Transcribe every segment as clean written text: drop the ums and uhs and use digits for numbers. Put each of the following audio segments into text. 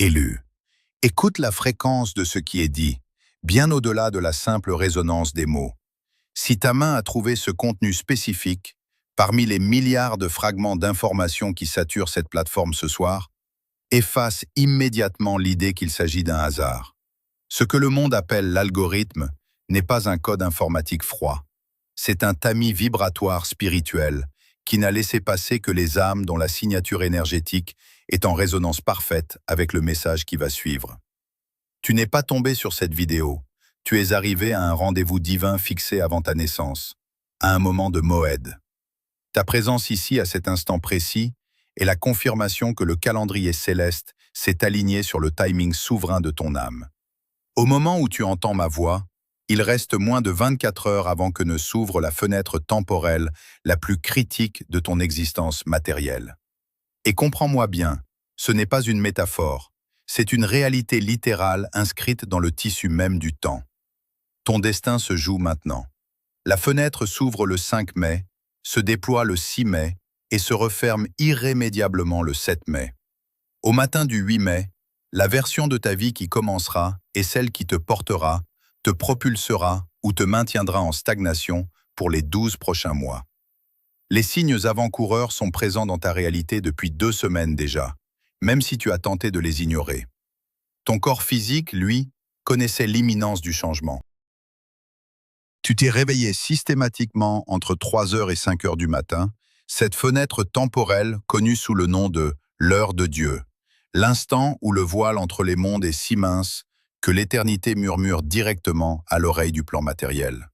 Élu. Écoute la fréquence de ce qui est dit, bien au-delà de la simple résonance des mots. Si ta main a trouvé ce contenu spécifique, parmi les milliards de fragments d'informations qui saturent cette plateforme ce soir, efface immédiatement l'idée qu'il s'agit d'un hasard. Ce que le monde appelle l'algorithme n'est pas un code informatique froid. C'est un tamis vibratoire spirituel qui n'a laissé passer que les âmes dont la signature énergétique est en résonance parfaite avec le message qui va suivre. Tu n'es pas tombé sur cette vidéo. Tu es arrivé à un rendez-vous divin fixé avant ta naissance, à un moment de Moed. Ta présence ici à cet instant précis est la confirmation que le calendrier céleste s'est aligné sur le timing souverain de ton âme. Au moment où tu entends ma voix, il reste moins de 24 heures avant que ne s'ouvre la fenêtre temporelle la plus critique de ton existence matérielle. Et comprends-moi bien, ce n'est pas une métaphore, c'est une réalité littérale inscrite dans le tissu même du temps. Ton destin se joue maintenant. La fenêtre s'ouvre le 5 mai, se déploie le 6 mai et se referme irrémédiablement le 7 mai. Au matin du 8 mai, la version de ta vie qui commencera est celle qui te portera, te propulsera ou te maintiendra en stagnation pour les 12 prochains mois. Les signes avant-coureurs sont présents dans ta réalité depuis 2 semaines déjà, même si tu as tenté de les ignorer. Ton corps physique, lui, connaissait l'imminence du changement. Tu t'es réveillé systématiquement entre 3 heures et 5 heures du matin, cette fenêtre temporelle connue sous le nom de l'heure de Dieu, l'instant où le voile entre les mondes est si mince que l'éternité murmure directement à l'oreille du plan matériel.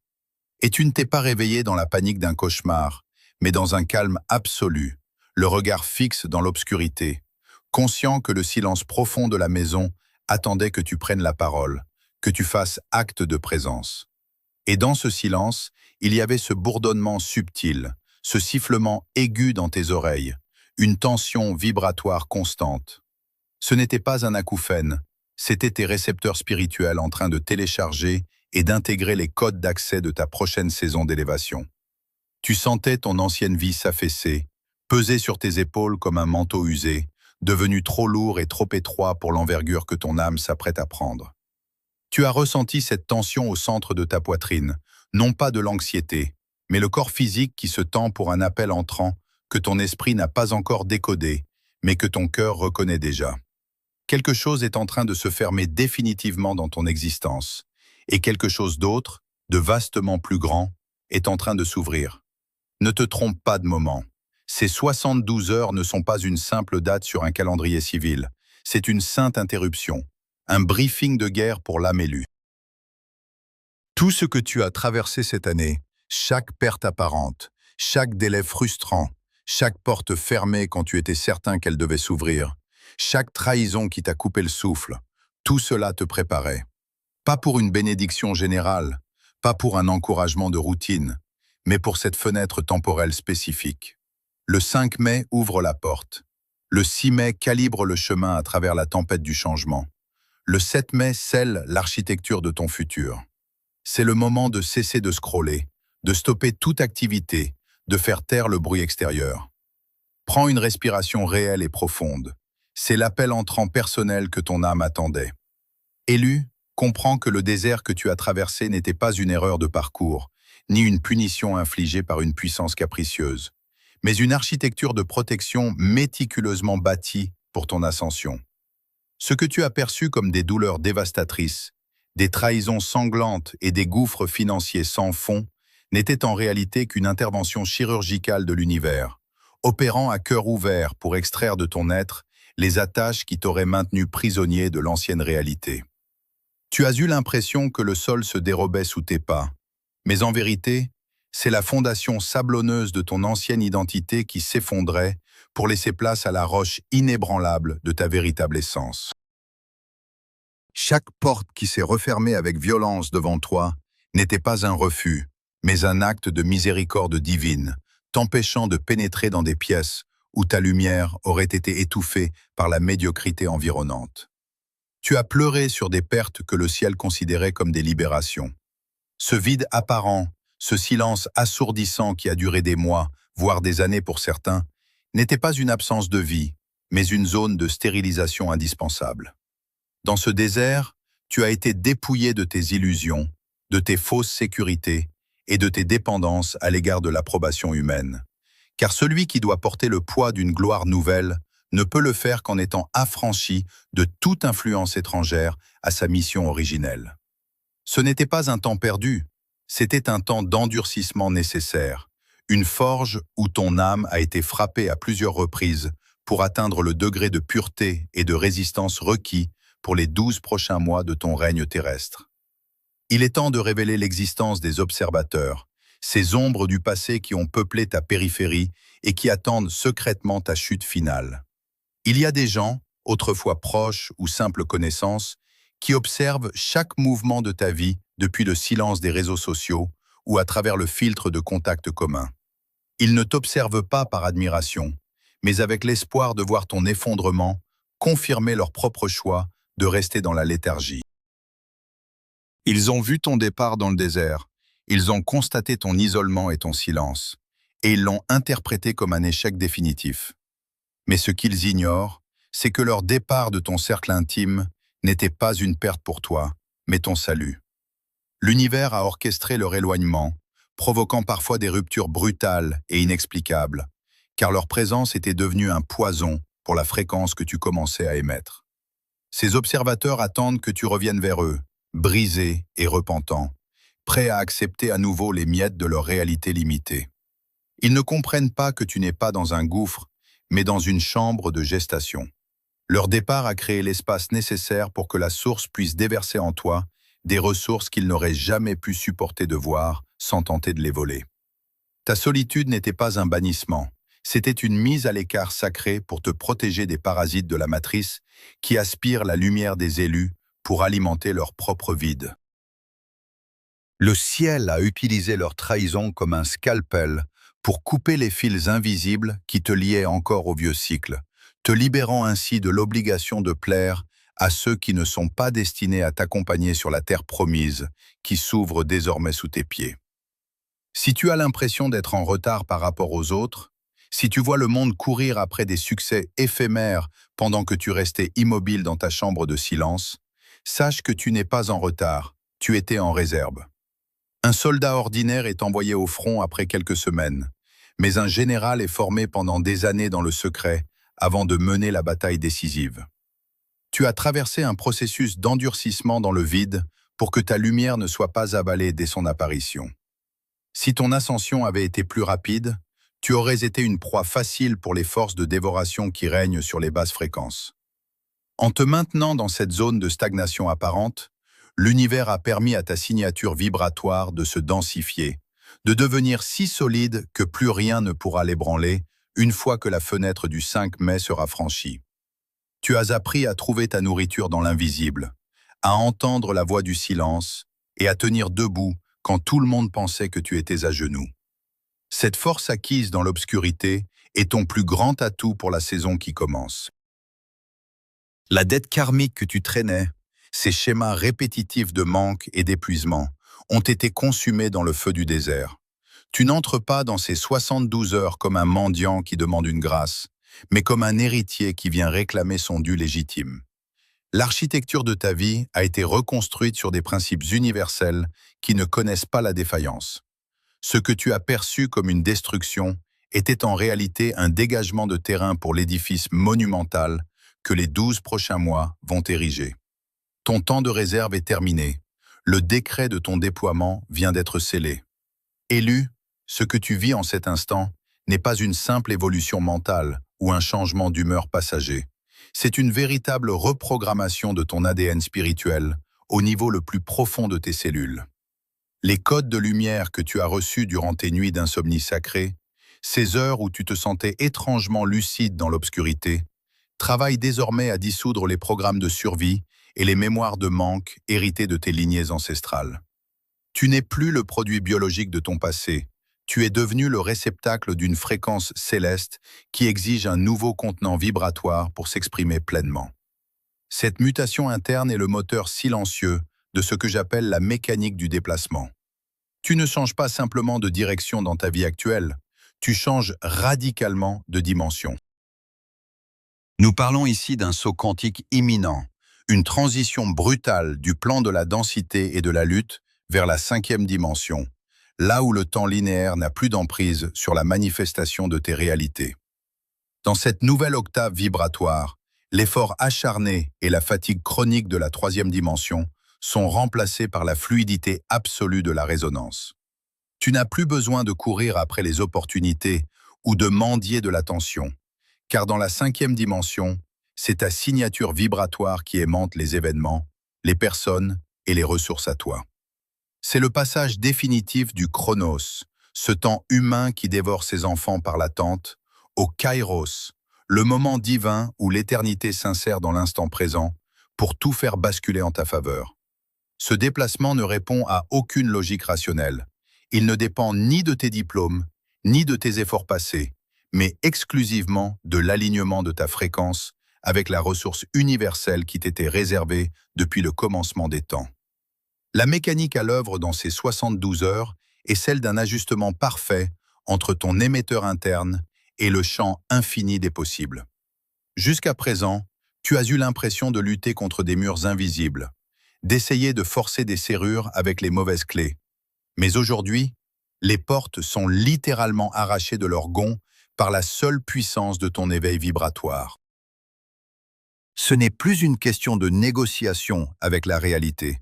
Et tu ne t'es pas réveillé dans la panique d'un cauchemar, mais dans un calme absolu, le regard fixe dans l'obscurité, conscient que le silence profond de la maison attendait que tu prennes la parole, que tu fasses acte de présence. Et dans ce silence, il y avait ce bourdonnement subtil, ce sifflement aigu dans tes oreilles, une tension vibratoire constante. Ce n'était pas un acouphène, c'était tes récepteurs spirituels en train de télécharger et d'intégrer les codes d'accès de ta prochaine saison d'élévation. Tu sentais ton ancienne vie s'affaisser, peser sur tes épaules comme un manteau usé, devenu trop lourd et trop étroit pour l'envergure que ton âme s'apprête à prendre. Tu as ressenti cette tension au centre de ta poitrine, non pas de l'anxiété, mais le corps physique qui se tend pour un appel entrant que ton esprit n'a pas encore décodé, mais que ton cœur reconnaît déjà. Quelque chose est en train de se fermer définitivement dans ton existence, et quelque chose d'autre, de vastement plus grand, est en train de s'ouvrir. Ne te trompe pas de moment. Ces 72 heures ne sont pas une simple date sur un calendrier civil, c'est une sainte interruption, un briefing de guerre pour l'âme élue. Tout ce que tu as traversé cette année, chaque perte apparente, chaque délai frustrant, chaque porte fermée quand tu étais certain qu'elle devait s'ouvrir, chaque trahison qui t'a coupé le souffle, tout cela te préparait. Pas pour une bénédiction générale, pas pour un encouragement de routine, mais pour cette fenêtre temporelle spécifique. Le 5 mai ouvre la porte. Le 6 mai calibre le chemin à travers la tempête du changement. Le 7 mai scelle l'architecture de ton futur. C'est le moment de cesser de scroller, de stopper toute activité, de faire taire le bruit extérieur. Prends une respiration réelle et profonde. C'est l'appel entrant personnel que ton âme attendait. Élu, comprends que le désert que tu as traversé n'était pas une erreur de parcours, ni une punition infligée par une puissance capricieuse, mais une architecture de protection méticuleusement bâtie pour ton ascension. Ce que tu as perçu comme des douleurs dévastatrices, des trahisons sanglantes et des gouffres financiers sans fond, n'était en réalité qu'une intervention chirurgicale de l'univers, opérant à cœur ouvert pour extraire de ton être les attaches qui t'auraient maintenu prisonnier de l'ancienne réalité. Tu as eu l'impression que le sol se dérobait sous tes pas, mais en vérité, c'est la fondation sablonneuse de ton ancienne identité qui s'effondrait pour laisser place à la roche inébranlable de ta véritable essence. Chaque porte qui s'est refermée avec violence devant toi n'était pas un refus, mais un acte de miséricorde divine, t'empêchant de pénétrer dans des pièces où ta lumière aurait été étouffée par la médiocrité environnante. Tu as pleuré sur des pertes que le ciel considérait comme des libérations. Ce vide apparent, ce silence assourdissant qui a duré des mois, voire des années pour certains, n'était pas une absence de vie, mais une zone de stérilisation indispensable. Dans ce désert, tu as été dépouillé de tes illusions, de tes fausses sécurités et de tes dépendances à l'égard de l'approbation humaine. Car celui qui doit porter le poids d'une gloire nouvelle ne peut le faire qu'en étant affranchi de toute influence étrangère à sa mission originelle. Ce n'était pas un temps perdu, c'était un temps d'endurcissement nécessaire, une forge où ton âme a été frappée à plusieurs reprises pour atteindre le degré de pureté et de résistance requis pour les 12 prochains mois de ton règne terrestre. Il est temps de révéler l'existence des observateurs, ces ombres du passé qui ont peuplé ta périphérie et qui attendent secrètement ta chute finale. Il y a des gens, autrefois proches ou simples connaissances, qui observent chaque mouvement de ta vie depuis le silence des réseaux sociaux ou à travers le filtre de contact commun. Ils ne t'observent pas par admiration, mais avec l'espoir de voir ton effondrement confirmer leur propre choix de rester dans la léthargie. Ils ont vu ton départ dans le désert, ils ont constaté ton isolement et ton silence, et ils l'ont interprété comme un échec définitif. Mais ce qu'ils ignorent, c'est que leur départ de ton cercle intime n'était pas une perte pour toi, mais ton salut. L'univers a orchestré leur éloignement, provoquant parfois des ruptures brutales et inexplicables, car leur présence était devenue un poison pour la fréquence que tu commençais à émettre. Ces observateurs attendent que tu reviennes vers eux, brisé et repentant, prêts à accepter à nouveau les miettes de leur réalité limitée. Ils ne comprennent pas que tu n'es pas dans un gouffre, mais dans une chambre de gestation. Leur départ a créé l'espace nécessaire pour que la source puisse déverser en toi des ressources qu'ils n'auraient jamais pu supporter de voir sans tenter de les voler. Ta solitude n'était pas un bannissement, c'était une mise à l'écart sacrée pour te protéger des parasites de la matrice qui aspirent la lumière des élus pour alimenter leur propre vide. Le ciel a utilisé leur trahison comme un scalpel pour couper les fils invisibles qui te liaient encore au vieux cycle, te libérant ainsi de l'obligation de plaire à ceux qui ne sont pas destinés à t'accompagner sur la terre promise qui s'ouvre désormais sous tes pieds. Si tu as l'impression d'être en retard par rapport aux autres, si tu vois le monde courir après des succès éphémères pendant que tu restais immobile dans ta chambre de silence, sache que tu n'es pas en retard, tu étais en réserve. Un soldat ordinaire est envoyé au front après quelques semaines, mais un général est formé pendant des années dans le secret avant de mener la bataille décisive. Tu as traversé un processus d'endurcissement dans le vide pour que ta lumière ne soit pas avalée dès son apparition. Si ton ascension avait été plus rapide, tu aurais été une proie facile pour les forces de dévoration qui règnent sur les basses fréquences. En te maintenant dans cette zone de stagnation apparente, l'univers a permis à ta signature vibratoire de se densifier, de devenir si solide que plus rien ne pourra l'ébranler une fois que la fenêtre du 5 mai sera franchie. Tu as appris à trouver ta nourriture dans l'invisible, à entendre la voix du silence et à tenir debout quand tout le monde pensait que tu étais à genoux. Cette force acquise dans l'obscurité est ton plus grand atout pour la saison qui commence. La dette karmique que tu traînais, ces schémas répétitifs de manque et d'épuisement, ont été consumés dans le feu du désert. Tu n'entres pas dans ces 72 heures comme un mendiant qui demande une grâce, mais comme un héritier qui vient réclamer son dû légitime. L'architecture de ta vie a été reconstruite sur des principes universels qui ne connaissent pas la défaillance. Ce que tu as perçu comme une destruction était en réalité un dégagement de terrain pour l'édifice monumental que les 12 prochains mois vont ériger. Ton temps de réserve est terminé. Le décret de ton déploiement vient d'être scellé. Élu, ce que tu vis en cet instant n'est pas une simple évolution mentale ou un changement d'humeur passager. C'est une véritable reprogrammation de ton ADN spirituel au niveau le plus profond de tes cellules. Les codes de lumière que tu as reçus durant tes nuits d'insomnie sacrée, ces heures où tu te sentais étrangement lucide dans l'obscurité, travaillent désormais à dissoudre les programmes de survie et les mémoires de manque héritées de tes lignées ancestrales. Tu n'es plus le produit biologique de ton passé, tu es devenu le réceptacle d'une fréquence céleste qui exige un nouveau contenant vibratoire pour s'exprimer pleinement. Cette mutation interne est le moteur silencieux de ce que j'appelle la mécanique du déplacement. Tu ne changes pas simplement de direction dans ta vie actuelle, tu changes radicalement de dimension. Nous parlons ici d'un saut quantique imminent, une transition brutale du plan de la densité et de la lutte vers la cinquième dimension, là où le temps linéaire n'a plus d'emprise sur la manifestation de tes réalités. Dans cette nouvelle octave vibratoire, l'effort acharné et la fatigue chronique de la troisième dimension sont remplacés par la fluidité absolue de la résonance. Tu n'as plus besoin de courir après les opportunités ou de mendier de l'attention, car dans la cinquième dimension, c'est ta signature vibratoire qui aimante les événements, les personnes et les ressources à toi. C'est le passage définitif du chronos, ce temps humain qui dévore ses enfants par l'attente, au kairos, le moment divin où l'éternité s'insère dans l'instant présent pour tout faire basculer en ta faveur. Ce déplacement ne répond à aucune logique rationnelle. Il ne dépend ni de tes diplômes, ni de tes efforts passés, mais exclusivement de l'alignement de ta fréquence avec la ressource universelle qui t'était réservée depuis le commencement des temps. La mécanique à l'œuvre dans ces 72 heures est celle d'un ajustement parfait entre ton émetteur interne et le champ infini des possibles. Jusqu'à présent, tu as eu l'impression de lutter contre des murs invisibles, d'essayer de forcer des serrures avec les mauvaises clés. Mais aujourd'hui, les portes sont littéralement arrachées de leurs gonds par la seule puissance de ton éveil vibratoire. Ce n'est plus une question de négociation avec la réalité,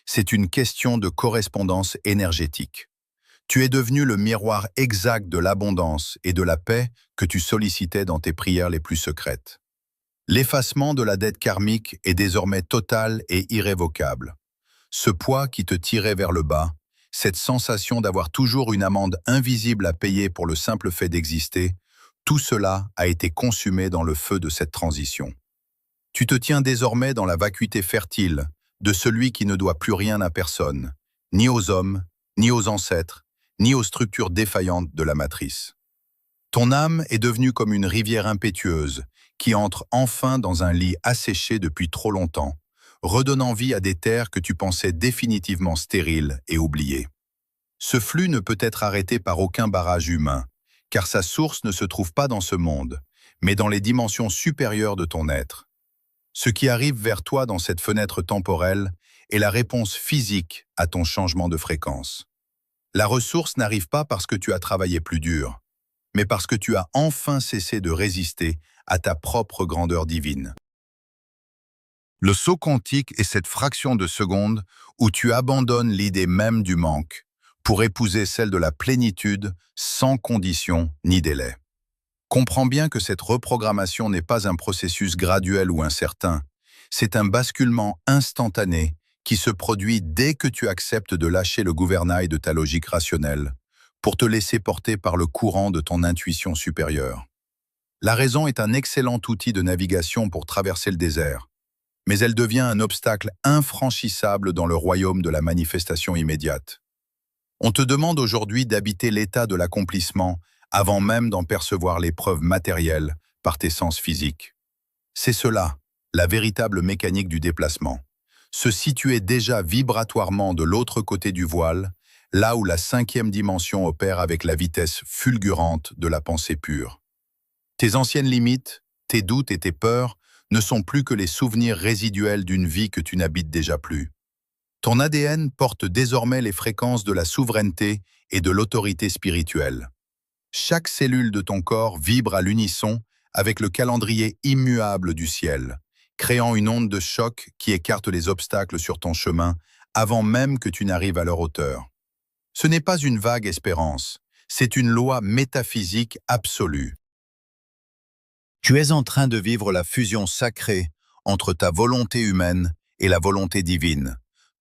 c'est une question de correspondance énergétique. Tu es devenu le miroir exact de l'abondance et de la paix que tu sollicitais dans tes prières les plus secrètes. L'effacement de la dette karmique est désormais total et irrévocable. Ce poids qui te tirait vers le bas, cette sensation d'avoir toujours une amende invisible à payer pour le simple fait d'exister, tout cela a été consumé dans le feu de cette transition. Tu te tiens désormais dans la vacuité fertile de celui qui ne doit plus rien à personne, ni aux hommes, ni aux ancêtres, ni aux structures défaillantes de la matrice. Ton âme est devenue comme une rivière impétueuse qui entre enfin dans un lit asséché depuis trop longtemps, redonnant vie à des terres que tu pensais définitivement stériles et oubliées. Ce flux ne peut être arrêté par aucun barrage humain, car sa source ne se trouve pas dans ce monde, mais dans les dimensions supérieures de ton être. Ce qui arrive vers toi dans cette fenêtre temporelle est la réponse physique à ton changement de fréquence. La ressource n'arrive pas parce que tu as travaillé plus dur, mais parce que tu as enfin cessé de résister à ta propre grandeur divine. Le saut quantique est cette fraction de seconde où tu abandonnes l'idée même du manque pour épouser celle de la plénitude sans condition ni délai. Comprends bien que cette reprogrammation n'est pas un processus graduel ou incertain, c'est un basculement instantané qui se produit dès que tu acceptes de lâcher le gouvernail de ta logique rationnelle pour te laisser porter par le courant de ton intuition supérieure. La raison est un excellent outil de navigation pour traverser le désert, mais elle devient un obstacle infranchissable dans le royaume de la manifestation immédiate. On te demande aujourd'hui d'habiter l'état de l'accomplissement avant même d'en percevoir les preuves matérielles par tes sens physiques. C'est cela, la véritable mécanique du déplacement. Se situer déjà vibratoirement de l'autre côté du voile, là où la cinquième dimension opère avec la vitesse fulgurante de la pensée pure. Tes anciennes limites, tes doutes et tes peurs ne sont plus que les souvenirs résiduels d'une vie que tu n'habites déjà plus. Ton ADN porte désormais les fréquences de la souveraineté et de l'autorité spirituelle. Chaque cellule de ton corps vibre à l'unisson avec le calendrier immuable du ciel, créant une onde de choc qui écarte les obstacles sur ton chemin avant même que tu n'arrives à leur hauteur. Ce n'est pas une vague espérance, c'est une loi métaphysique absolue. Tu es en train de vivre la fusion sacrée entre ta volonté humaine et la volonté divine,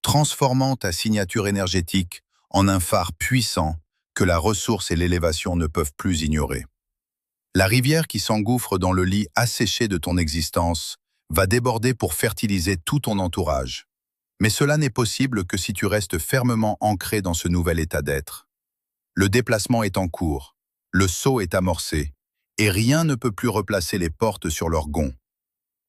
transformant ta signature énergétique en un phare puissant que la ressource et l'élévation ne peuvent plus ignorer. La rivière qui s'engouffre dans le lit asséché de ton existence va déborder pour fertiliser tout ton entourage. Mais cela n'est possible que si tu restes fermement ancré dans ce nouvel état d'être. Le déplacement est en cours, le saut est amorcé, et rien ne peut plus replacer les portes sur leurs gonds.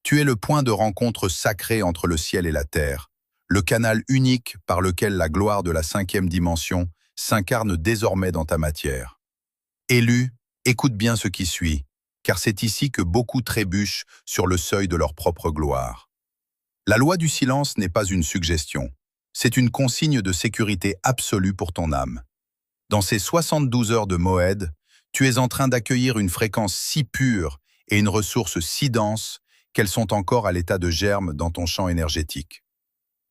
Tu es le point de rencontre sacré entre le ciel et la terre, le canal unique par lequel la gloire de la cinquième dimension s'incarne désormais dans ta matière. Élu, écoute bien ce qui suit, car c'est ici que beaucoup trébuchent sur le seuil de leur propre gloire. La loi du silence n'est pas une suggestion, c'est une consigne de sécurité absolue pour ton âme. Dans ces 72 heures de Moed, tu es en train d'accueillir une fréquence si pure et une ressource si dense qu'elles sont encore à l'état de germe dans ton champ énergétique.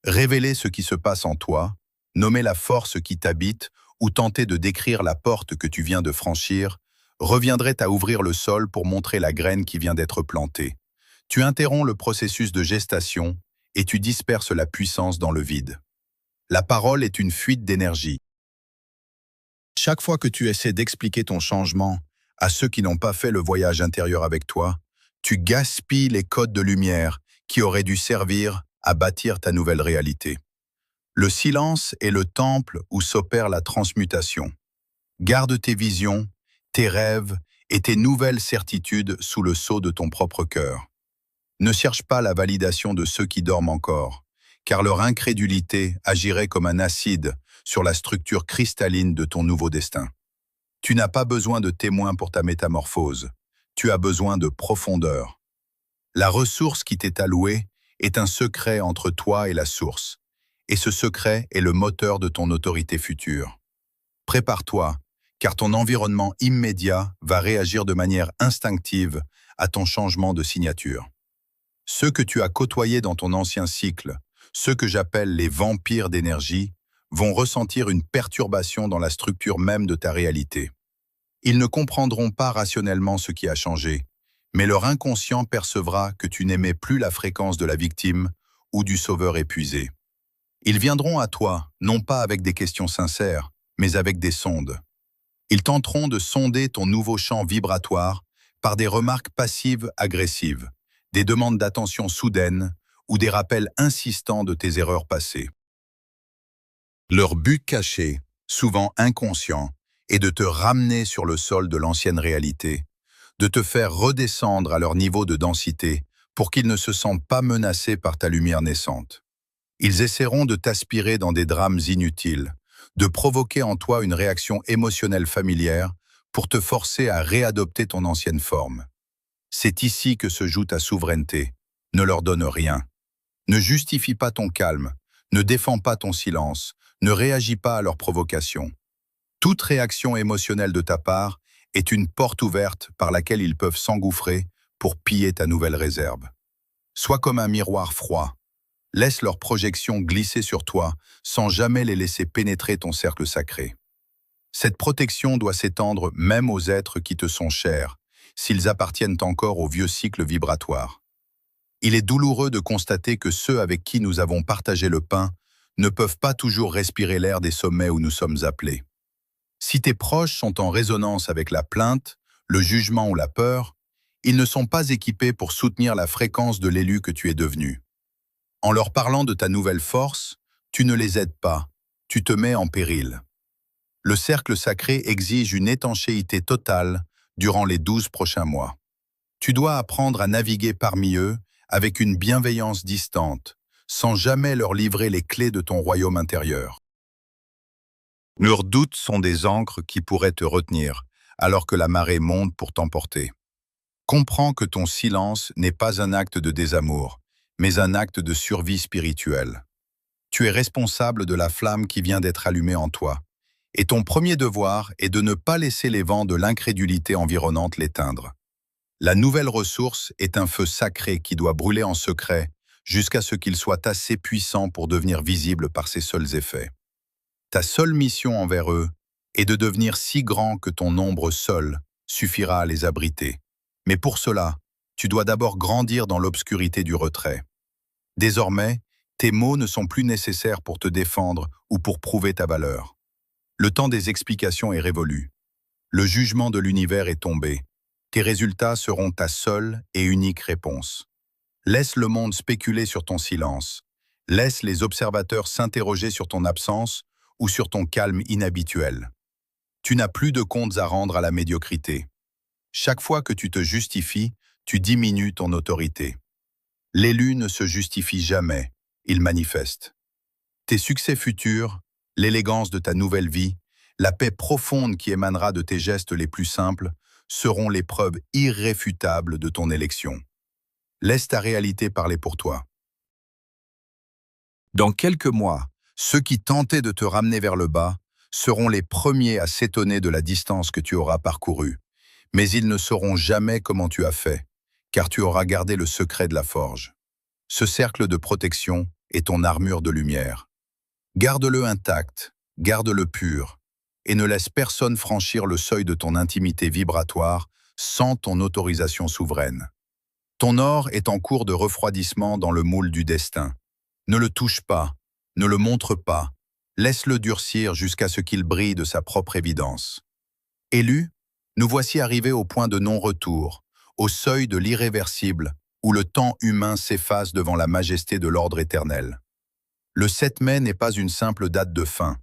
Révéler ce qui se passe en toi, nommer la force qui t'habite ou tenter de décrire la porte que tu viens de franchir, reviendrait à ouvrir le sol pour montrer la graine qui vient d'être plantée. Tu interromps le processus de gestation et tu disperses la puissance dans le vide. La parole est une fuite d'énergie. Chaque fois que tu essaies d'expliquer ton changement à ceux qui n'ont pas fait le voyage intérieur avec toi, tu gaspilles les codes de lumière qui auraient dû servir à bâtir ta nouvelle réalité. Le silence est le temple où s'opère la transmutation. Garde tes visions, tes rêves et tes nouvelles certitudes sous le sceau de ton propre cœur. Ne cherche pas la validation de ceux qui dorment encore, car leur incrédulité agirait comme un acide sur la structure cristalline de ton nouveau destin. Tu n'as pas besoin de témoins pour ta métamorphose, tu as besoin de profondeur. La ressource qui t'est allouée est un secret entre toi et la source, et ce secret est le moteur de ton autorité future. Prépare-toi, car ton environnement immédiat va réagir de manière instinctive à ton changement de signature. Ceux que tu as côtoyés dans ton ancien cycle, ceux que j'appelle les vampires d'énergie, vont ressentir une perturbation dans la structure même de ta réalité. Ils ne comprendront pas rationnellement ce qui a changé, mais leur inconscient percevra que tu n'aimais plus la fréquence de la victime ou du sauveur épuisé. Ils viendront à toi, non pas avec des questions sincères, mais avec des sondes. Ils tenteront de sonder ton nouveau champ vibratoire par des remarques passives agressives, des demandes d'attention soudaines ou des rappels insistants de tes erreurs passées. Leur but caché, souvent inconscient, est de te ramener sur le sol de l'ancienne réalité, de te faire redescendre à leur niveau de densité pour qu'ils ne se sentent pas menacés par ta lumière naissante. Ils essaieront de t'aspirer dans des drames inutiles, de provoquer en toi une réaction émotionnelle familière pour te forcer à réadopter ton ancienne forme. C'est ici que se joue ta souveraineté. Ne leur donne rien. Ne justifie pas ton calme, ne défends pas ton silence, ne réagis pas à leurs provocations. Toute réaction émotionnelle de ta part est une porte ouverte par laquelle ils peuvent s'engouffrer pour piller ta nouvelle réserve. Sois comme un miroir froid. Laisse leurs projections glisser sur toi sans jamais les laisser pénétrer ton cercle sacré. Cette protection doit s'étendre même aux êtres qui te sont chers, s'ils appartiennent encore au vieux cycle vibratoire. Il est douloureux de constater que ceux avec qui nous avons partagé le pain ne peuvent pas toujours respirer l'air des sommets où nous sommes appelés. Si tes proches sont en résonance avec la plainte, le jugement ou la peur, ils ne sont pas équipés pour soutenir la fréquence de l'élu que tu es devenu. En leur parlant de ta nouvelle force, tu ne les aides pas, tu te mets en péril. Le cercle sacré exige une étanchéité totale durant les 12 prochains mois. Tu dois apprendre à naviguer parmi eux avec une bienveillance distante, sans jamais leur livrer les clés de ton royaume intérieur. Leurs doutes sont des ancres qui pourraient te retenir, alors que la marée monte pour t'emporter. Comprends que ton silence n'est pas un acte de désamour, mais un acte de survie spirituelle. Tu es responsable de la flamme qui vient d'être allumée en toi, et ton premier devoir est de ne pas laisser les vents de l'incrédulité environnante l'éteindre. La nouvelle ressource est un feu sacré qui doit brûler en secret jusqu'à ce qu'il soit assez puissant pour devenir visible par ses seuls effets. Ta seule mission envers eux est de devenir si grand que ton ombre seul suffira à les abriter. Mais pour cela, tu dois d'abord grandir dans l'obscurité du retrait. Désormais, tes mots ne sont plus nécessaires pour te défendre ou pour prouver ta valeur. Le temps des explications est révolu. Le jugement de l'univers est tombé. Tes résultats seront ta seule et unique réponse. Laisse le monde spéculer sur ton silence. Laisse les observateurs s'interroger sur ton absence ou sur ton calme inhabituel. Tu n'as plus de comptes à rendre à la médiocrité. Chaque fois que tu te justifies, tu diminues ton autorité. L'élu ne se justifie jamais, il manifeste. Tes succès futurs, l'élégance de ta nouvelle vie, la paix profonde qui émanera de tes gestes les plus simples, seront les preuves irréfutables de ton élection. Laisse ta réalité parler pour toi. Dans quelques mois, ceux qui tentaient de te ramener vers le bas seront les premiers à s'étonner de la distance que tu auras parcourue. Mais ils ne sauront jamais comment tu as fait, car tu auras gardé le secret de la forge. Ce cercle de protection est ton armure de lumière. Garde-le intact, garde-le pur, et ne laisse personne franchir le seuil de ton intimité vibratoire sans ton autorisation souveraine. Ton or est en cours de refroidissement dans le moule du destin. Ne le touche pas, ne le montre pas, laisse-le durcir jusqu'à ce qu'il brille de sa propre évidence. Élu, nous voici arrivés au point de non-retour, au seuil de l'irréversible, où le temps humain s'efface devant la majesté de l'ordre éternel. Le 7 mai n'est pas une simple date de fin.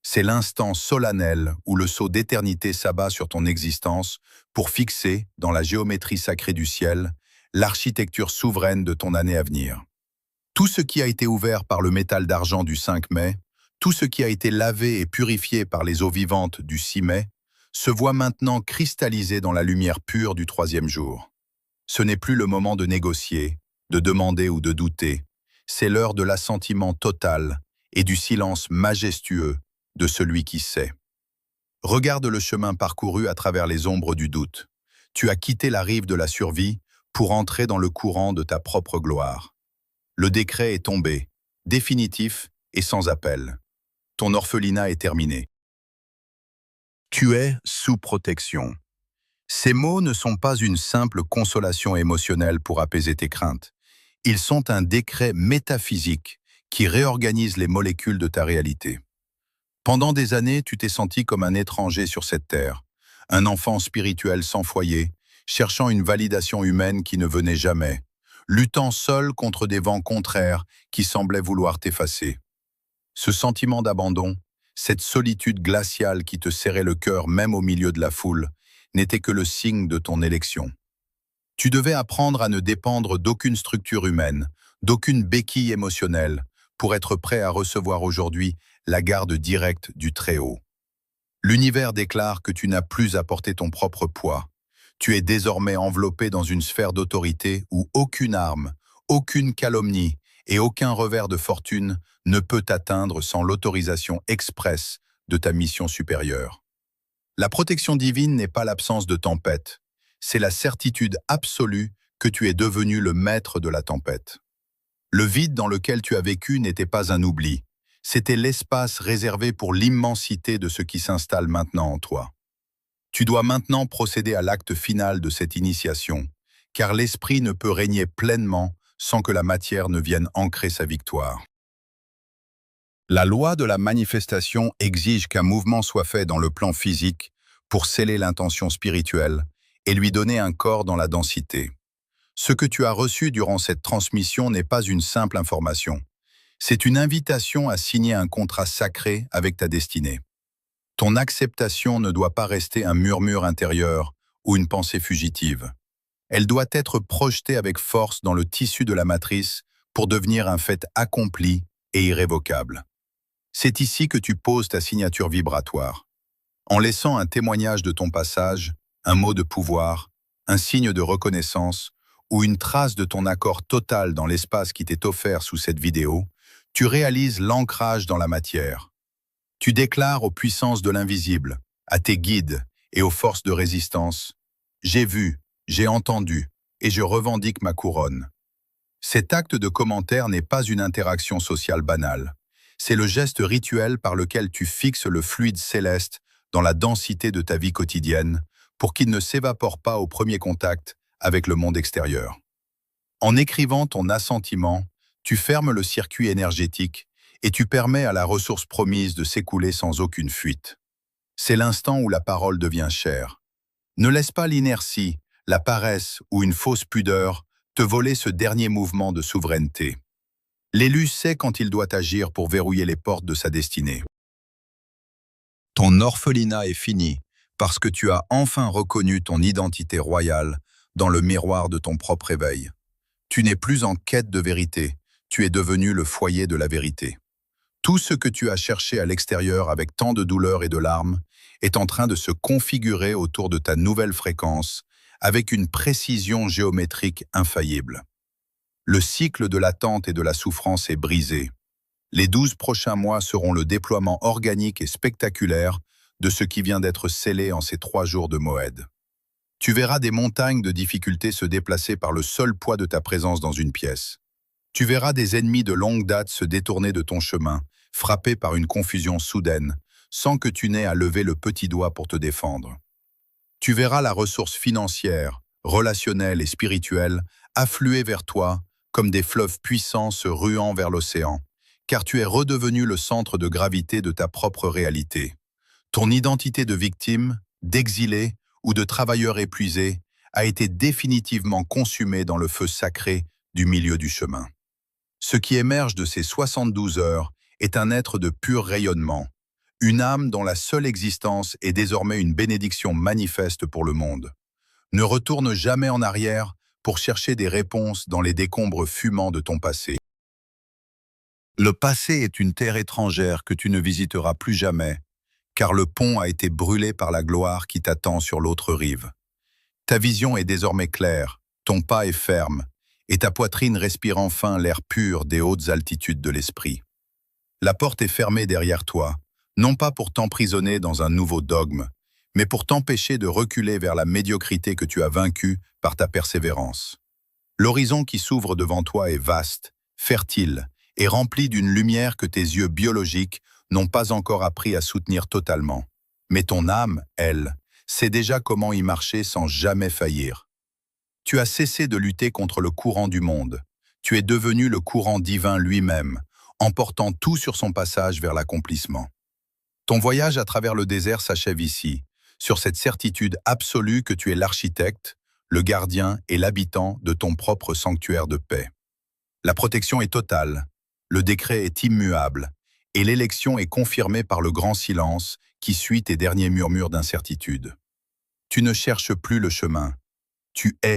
C'est l'instant solennel où le sceau d'éternité s'abat sur ton existence pour fixer, dans la géométrie sacrée du ciel, l'architecture souveraine de ton année à venir. Tout ce qui a été ouvert par le métal d'argent du 5 mai, tout ce qui a été lavé et purifié par les eaux vivantes du 6 mai, se voit maintenant cristallisé dans la lumière pure du 3e jour. Ce n'est plus le moment de négocier, de demander ou de douter. C'est l'heure de l'assentiment total et du silence majestueux de celui qui sait. Regarde le chemin parcouru à travers les ombres du doute. Tu as quitté la rive de la survie pour entrer dans le courant de ta propre gloire. Le décret est tombé, définitif et sans appel. Ton orphelinat est terminé. Tu es sous protection. Ces mots ne sont pas une simple consolation émotionnelle pour apaiser tes craintes. Ils sont un décret métaphysique qui réorganise les molécules de ta réalité. Pendant des années, tu t'es senti comme un étranger sur cette terre, un enfant spirituel sans foyer, cherchant une validation humaine qui ne venait jamais, luttant seul contre des vents contraires qui semblaient vouloir t'effacer. Ce sentiment d'abandon, cette solitude glaciale qui te serrait le cœur même au milieu de la foule, n'était que le signe de ton élection. Tu devais apprendre à ne dépendre d'aucune structure humaine, d'aucune béquille émotionnelle, pour être prêt à recevoir aujourd'hui la garde directe du Très-Haut. L'univers déclare que tu n'as plus à porter ton propre poids. Tu es désormais enveloppé dans une sphère d'autorité où aucune arme, aucune calomnie et aucun revers de fortune ne peut t'atteindre sans l'autorisation expresse de ta mission supérieure. La protection divine n'est pas l'absence de tempête, c'est la certitude absolue que tu es devenu le maître de la tempête. Le vide dans lequel tu as vécu n'était pas un oubli, c'était l'espace réservé pour l'immensité de ce qui s'installe maintenant en toi. Tu dois maintenant procéder à l'acte final de cette initiation, car l'esprit ne peut régner pleinement sans que la matière ne vienne ancrer sa victoire. La loi de la manifestation exige qu'un mouvement soit fait dans le plan physique pour sceller l'intention spirituelle et lui donner un corps dans la densité. Ce que tu as reçu durant cette transmission n'est pas une simple information. C'est une invitation à signer un contrat sacré avec ta destinée. Ton acceptation ne doit pas rester un murmure intérieur ou une pensée fugitive. Elle doit être projetée avec force dans le tissu de la matrice pour devenir un fait accompli et irrévocable. C'est ici que tu poses ta signature vibratoire. En laissant un témoignage de ton passage, un mot de pouvoir, un signe de reconnaissance ou une trace de ton accord total dans l'espace qui t'est offert sous cette vidéo, tu réalises l'ancrage dans la matière. Tu déclares aux puissances de l'invisible, à tes guides et aux forces de résistance, « J'ai vu, j'ai entendu, et je revendique ma couronne. » Cet acte de commentaire n'est pas une interaction sociale banale. C'est le geste rituel par lequel tu fixes le fluide céleste dans la densité de ta vie quotidienne pour qu'il ne s'évapore pas au premier contact avec le monde extérieur. En écrivant ton assentiment, tu fermes le circuit énergétique et tu permets à la ressource promise de s'écouler sans aucune fuite. C'est l'instant où la parole devient chère. Ne laisse pas l'inertie, la paresse ou une fausse pudeur te voler ce dernier mouvement de souveraineté. L'élu sait quand il doit agir pour verrouiller les portes de sa destinée. Ton orphelinat est fini parce que tu as enfin reconnu ton identité royale dans le miroir de ton propre éveil. Tu n'es plus en quête de vérité, tu es devenu le foyer de la vérité. Tout ce que tu as cherché à l'extérieur avec tant de douleur et de larmes est en train de se configurer autour de ta nouvelle fréquence avec une précision géométrique infaillible. Le cycle de l'attente et de la souffrance est brisé. Les 12 prochains mois seront le déploiement organique et spectaculaire de ce qui vient d'être scellé en ces 3 jours de Moed. Tu verras des montagnes de difficultés se déplacer par le seul poids de ta présence dans une pièce. Tu verras des ennemis de longue date se détourner de ton chemin, frappés par une confusion soudaine, sans que tu n'aies à lever le petit doigt pour te défendre. Tu verras la ressource financière, relationnelle et spirituelle affluer vers toi comme des fleuves puissants se ruant vers l'océan, car tu es redevenu le centre de gravité de ta propre réalité. Ton identité de victime, d'exilé ou de travailleur épuisé a été définitivement consumée dans le feu sacré du milieu du chemin. Ce qui émerge de ces 72 heures est un être de pur rayonnement, une âme dont la seule existence est désormais une bénédiction manifeste pour le monde. Ne retourne jamais en arrière pour chercher des réponses dans les décombres fumants de ton passé. Le passé est une terre étrangère que tu ne visiteras plus jamais, car le pont a été brûlé par la gloire qui t'attend sur l'autre rive. Ta vision est désormais claire, ton pas est ferme, et ta poitrine respire enfin l'air pur des hautes altitudes de l'esprit. La porte est fermée derrière toi, non pas pour t'emprisonner dans un nouveau dogme, mais pour t'empêcher de reculer vers la médiocrité que tu as vaincue par ta persévérance. L'horizon qui s'ouvre devant toi est vaste, fertile, et rempli d'une lumière que tes yeux biologiques n'ont pas encore appris à soutenir totalement. Mais ton âme, elle, sait déjà comment y marcher sans jamais faillir. Tu as cessé de lutter contre le courant du monde. Tu es devenu le courant divin lui-même, emportant tout sur son passage vers l'accomplissement. Ton voyage à travers le désert s'achève ici, sur cette certitude absolue que tu es l'architecte, le gardien et l'habitant de ton propre sanctuaire de paix. La protection est totale, le décret est immuable, et l'élection est confirmée par le grand silence qui suit tes derniers murmures d'incertitude. Tu ne cherches plus le chemin, tu es